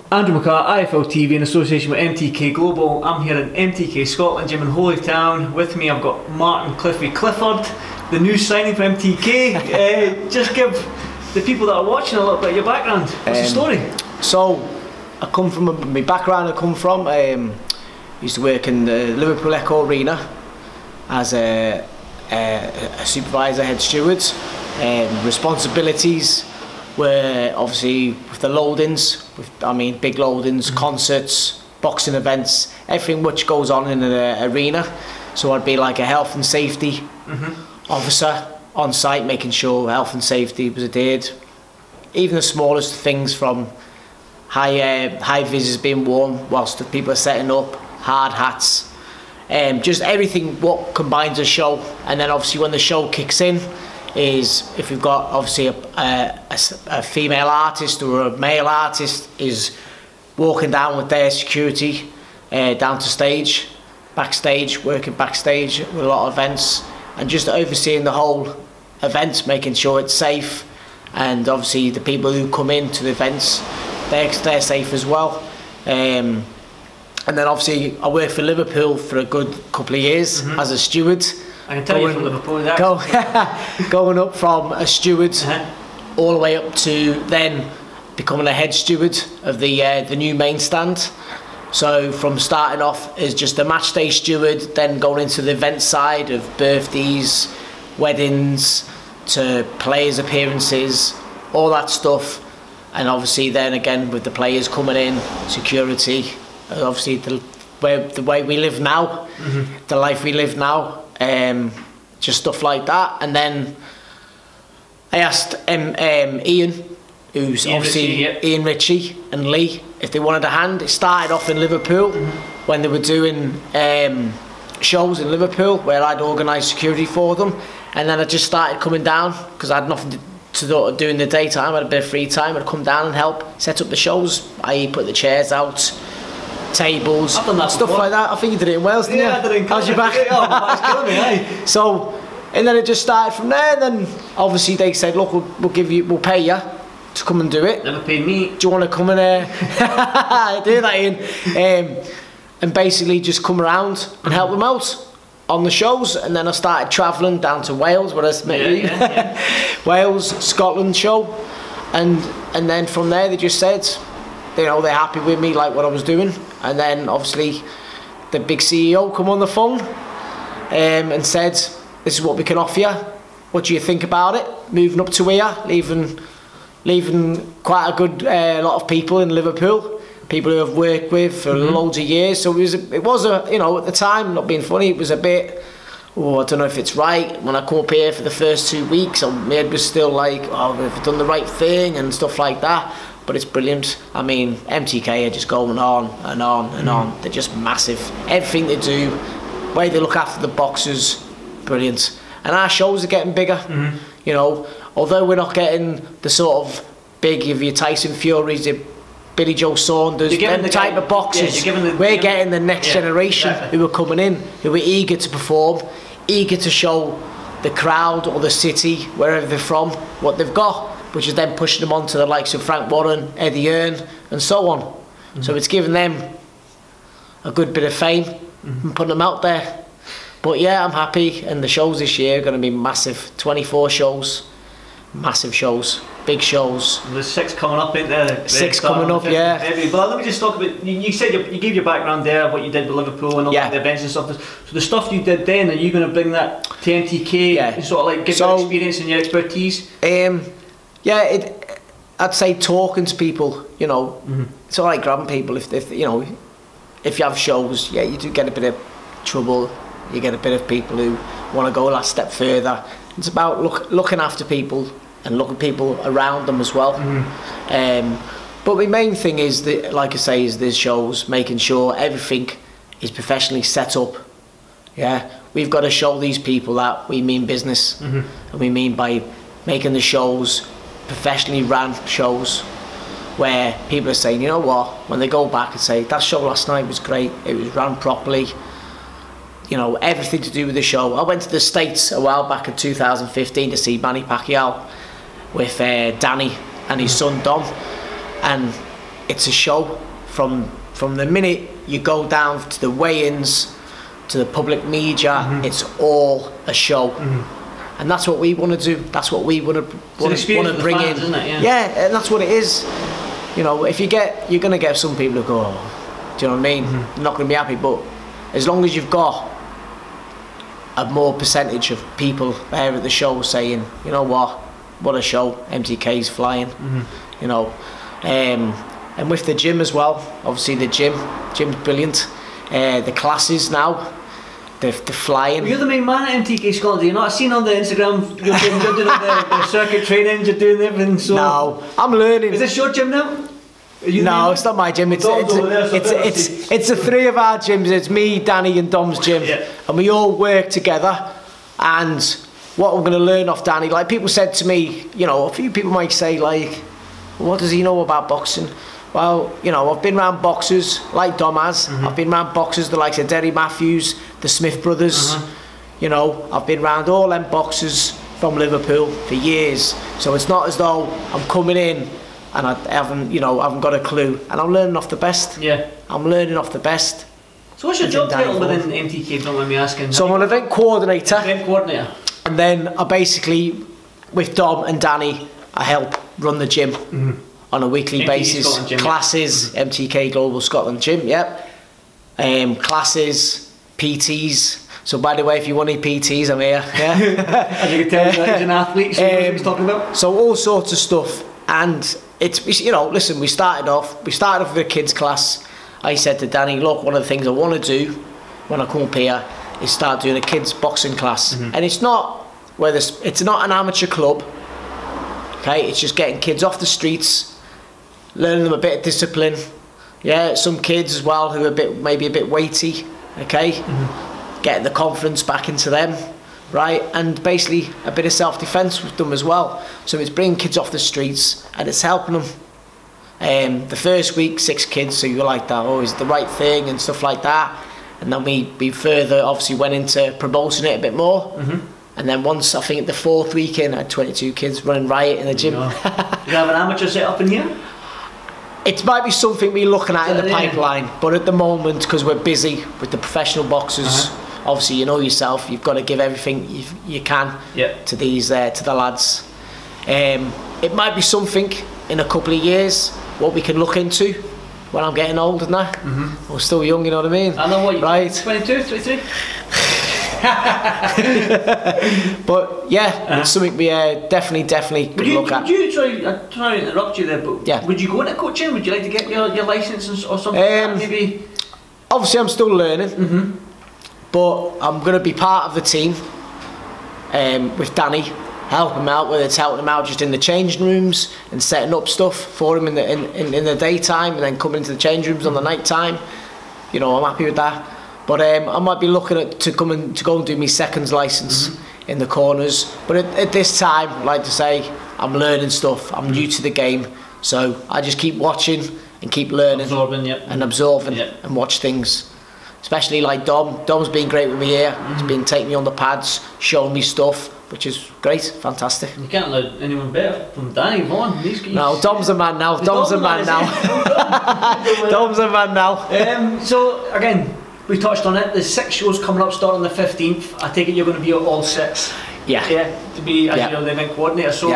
Andrew McCART, IFL TV in association with MTK Global. I'm here in MTK Scotland Gym in Holytown. With me I've got Martin Clifford, the new signing for MTK. Just give the people that are watching a little bit of your background. What's the story? So, I come from, my background I used to work in the Liverpool Echo Arena as a supervisor, head steward. Responsibilities were obviously with the loadings, big loadings, concerts, boxing events, everything which goes on in an arena. So I'd be like a health and safety officer on site, making sure health and safety was adhered. Even the smallest things from high vis being worn whilst the people are setting up, hard hats, just everything what combines a show. And then obviously when the show kicks in is if we've got obviously a female artist or a male artist is walking down with their security down to stage, backstage, working backstage with a lot of events, and just overseeing the whole event, making sure it's safe, and obviously the people who come into the events, they're safe as well. And then obviously I worked for Liverpool for a good couple of years as a steward. I can tell you from Liverpool going up from a steward all the way up to then becoming a head steward of the new main stand. So from starting off as just a match day steward, then going into the event side of birthdays, weddings, to players' appearances, all that stuff. And obviously then again with the players coming in, security, and obviously the way we live now, the life we live now, just stuff like that. And then I asked Ian, who's Ian Ritchie and Lee, if they wanted a hand. It started off in Liverpool when they were doing shows in Liverpool where I'd organise security for them, and then I just started coming down because I had nothing to do in the daytime. I had a bit of free time. I'd come down and help set up the shows, i.e. put the chairs out, tables, stuff like that. I think you did it in Wales, didn't you? I did it in How's your back? Oh, my back's killing me, aye. So, and then it just started from there. And then obviously they said, look, we'll pay you to come and do it. Never paid me. Do you want to come and do that, Ian? And basically just come around and help them out on the shows. And then I started travelling down to Wales, where I met you. Wales, Scotland show, and then from there they just said, you know, they're happy with me, like what I was doing. And then obviously the big CEO come on the phone and said, this is what we can offer you. What do you think about it? Moving up to here, leaving quite a good lot of people in Liverpool, people who I've worked with for loads of years. So it was a, you know, at the time, not being funny, it was a bit, oh, I don't know if it's right. When I come up here for the first 2 weeks, my head was still like, oh, have I done the right thing and stuff like that. But it's brilliant. I mean, MTK are just going on and on and on. They're just massive. Everything they do, the way they look after the boxers, brilliant. And our shows are getting bigger. You know, although we're not getting the sort of big of your Tyson Furies, your Billy Joe Saunders, them type of boxers. We're getting the next generation who are coming in, who are eager to perform, eager to show the crowd or the city, wherever they're from, what they've got, which is then pushing them on to the likes of Frank Warren, Eddie Hearn, and so on. So it's giving them a good bit of fame and putting them out there. But yeah, I'm happy, and the shows this year are going to be massive. 24 shows, massive shows, big shows. There's 6 coming up, ain't there? 6 coming up, yeah. But let me just talk about, you said you gave your background there, what you did with Liverpool and all the events and stuff. So the stuff you did then, are you going to bring that to MTK and sort of like give your experience and your expertise? Yeah, I'd say talking to people, you know, it's all right grabbing people if you know, if you have shows, yeah, you do get a bit of trouble, you get a bit of people who want to go that step further. It's about looking after people and looking people around them as well. But the main thing is, that, like I say, is there's shows, making sure everything is professionally set up. Yeah, we've got to show these people that we mean business, and we mean by making the shows professionally ran shows where people are saying, you know what, when they go back and say, that show last night was great, it was ran properly, you know, everything to do with the show. I went to the States a while back in 2015 to see Manny Pacquiao with Danny and his son Dom, and it's a show from the minute you go down to the weigh-ins to the public media. It's all a show. And that's what we want to do. That's what we want to bring in. Isn't it? Yeah, and that's what it is. You know, if you're going to get some people who go, oh, do you know what I mean? You're not going to be happy, but as long as you've got a more percentage of people there at the show saying, you know what a show, MTK's flying, you know. And with the gym as well, obviously the gym's brilliant. The classes now, they're flying. You're the main man at MTK Scotland. You're not seen on the Instagram. You're doing the circuit training. You're doing everything. So no, I'm learning. Is this your gym now? No, it's not my gym. It's the three of our gyms. It's me, Danny, and Dom's gym, and we all work together. And what we're going to learn off Danny, like people said to me, you know, a few people might say like, what does he know about boxing? Well, you know, I've been around boxers like Dom has. I've been around boxers the likes of Derry Matthews, the Smith brothers. You know, I've been around all them boxers from Liverpool for years. So it's not as though I'm coming in and I haven't got a clue. And I'm learning off the best. Yeah. I'm learning off the best. So what's your job title within MTK, don't mind me asking? So I'm an event coordinator. Event coordinator. And then I basically, with Dom and Danny, I help run the gym. On a weekly basis, classes, MTK Global Scotland Gym, classes, PTs. So by the way, if you want any PTs, I'm here. As you can tell, he's an athlete, so he knows what he's talking about. So all sorts of stuff, and it's, you know, listen, we started off with a kids class. I said to Danny, look, one of the things I want to do when I come up here is start doing a kids boxing class, and it's not an amateur club. Okay, it's just getting kids off the streets, learning them a bit of discipline. Yeah, some kids as well who are maybe a bit weighty. Okay, getting the confidence back into them, right? And basically a bit of self-defense with them as well. So it's bringing kids off the streets and it's helping them. The first week, 6 kids, so you're like that, oh, is it the right thing and stuff like that. And then we further obviously went into promoting it a bit more. And then once, I think, the 4th weekend, I had 22 kids running riot in the gym. You have an amateur set up in here? It might be something we're looking at in the pipeline, but at the moment, because we're busy with the professional boxers, obviously you know yourself, you've got to give everything you can to these to the lads. It might be something in a couple of years what we can look into when I'm getting older than that. I'm still young, you know what I mean? I know what you're right. 22, 23? But yeah, it's something we definitely could look at. I'm trying to interrupt you there, but would you go into coaching? Would you like to get your license or something like that, maybe? Obviously I'm still learning, but I'm going to be part of the team with Danny, help him out, whether it's helping him out just in the changing rooms and setting up stuff for him in the daytime and then coming into the change rooms on the night time. You know, I'm happy with that. But I might be looking at to go and do my seconds license in the corners. But at this time, I like to say, I'm learning stuff. I'm new to the game, so I just keep watching and keep learning, absorbing and watch things. Especially like Dom. Dom's been great with me here. He's been taking me on the pads, showing me stuff, which is great, fantastic. You can't learn anyone better from Danny Vaughan. No, Dom's a man now. Dom's a man now. So again, we touched on it. There's 6 shows coming up starting the 15th. I take it you're going to be at all 6. Yeah, to be as you know, the event coordinator. So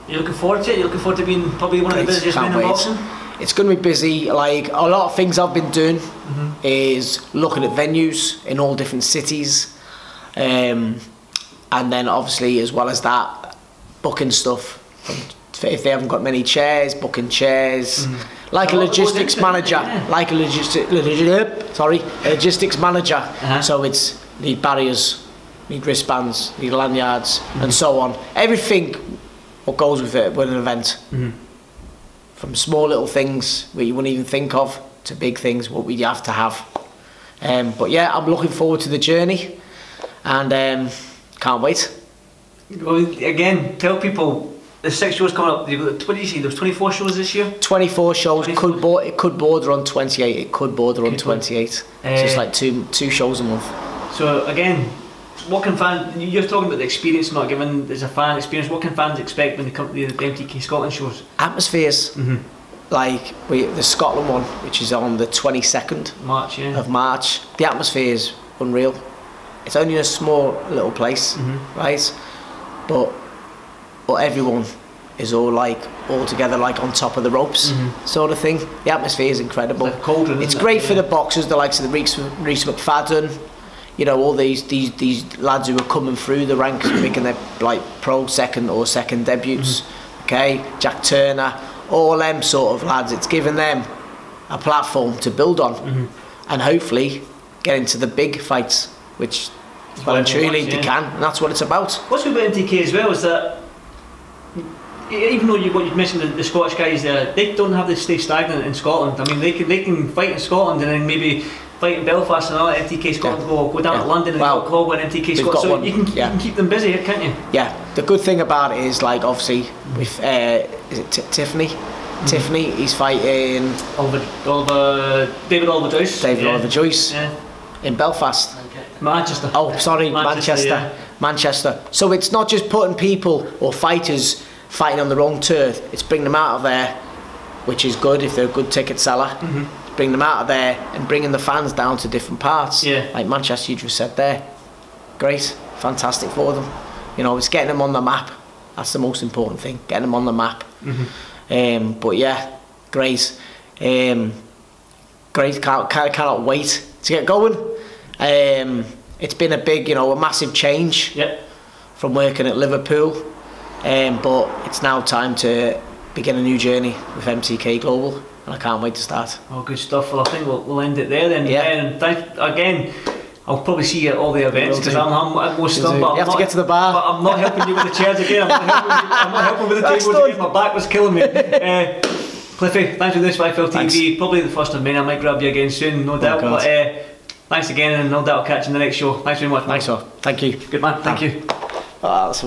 you're looking forward to it. You're looking forward to being probably one of the busiest men in boxing. It's going to be busy. Like a lot of things I've been doing is looking at venues in all different cities, and then obviously as well as that, booking stuff. If they haven't got many chairs, booking chairs. Like a logistics manager, like a logistics manager. So it's need barriers, need wristbands, need lanyards, and so on. Everything what goes with it with an event, from small little things where you wouldn't even think of to big things what we have to have. But yeah, I'm looking forward to the journey, and can't wait. Well, again, tell people. The 6 shows coming up. What did you say? There was 24 shows this year. 24 shows. It could border on 28. It could border on 28. So it's like two shows a month. So again, what can fans? You're talking about the experience, not given as a fan experience. What can fans expect when they come to the MTK Scotland shows? Atmospheres. like the Scotland one, which is on the 22nd of March. The atmosphere is unreal. It's only a small little place, right? But everyone is all together, like on top of the ropes, sort of thing. The atmosphere is incredible. It's like it's great for the boxers, the likes of the Reese McFadden, you know, all these lads who are coming through the ranks, making their like pro second debuts. Okay, Jack Turner, all them sort of lads. It's giving them a platform to build on, and hopefully get into the big fights, which well and truly they can, and that's what it's about. What's good about MTK as well is that even though you've mentioned the Scottish guys there, they don't have to stay stagnant in Scotland. I mean, they can fight in Scotland and then maybe fight in Belfast and all MTK Scotland, go down to London and go and MTK Scotland. So you can keep them busy, can't you? Yeah. The good thing about it is, like, obviously with is it Tiffany? Tiffany, he's fighting David Oliver Joyce. Oliver Joyce in Belfast. Manchester. Oh, sorry, Manchester. So it's not just putting people or fighters fighting on their own turf. It's bringing them out of there, which is good if they're a good ticket seller. Bring them out of there and bringing the fans down to different parts. Like Manchester, you just said there. Great, fantastic for them. You know, it's getting them on the map. That's the most important thing, getting them on the map. But yeah, great. Great, cannot wait to get going. It's been a big, a massive change from working at Liverpool. But it's now time to begin a new journey with MTK Global, and I can't wait to start. Oh, good stuff. Well, I think we'll end it there then. And again, I'll probably see you at all the events because I'm most of them. You have to get to the bar. But I'm not helping you with the chairs again. I'm not helping with the tables again. My back was killing me. Cliffy, thanks for this, Whitefield TV. Probably the first of many. I might grab you again soon, no doubt. But thanks again, and no doubt I'll catch you in the next show. Thanks very much, man. Thanks, sir. Thank you. Good man. Thank you. Oh, that's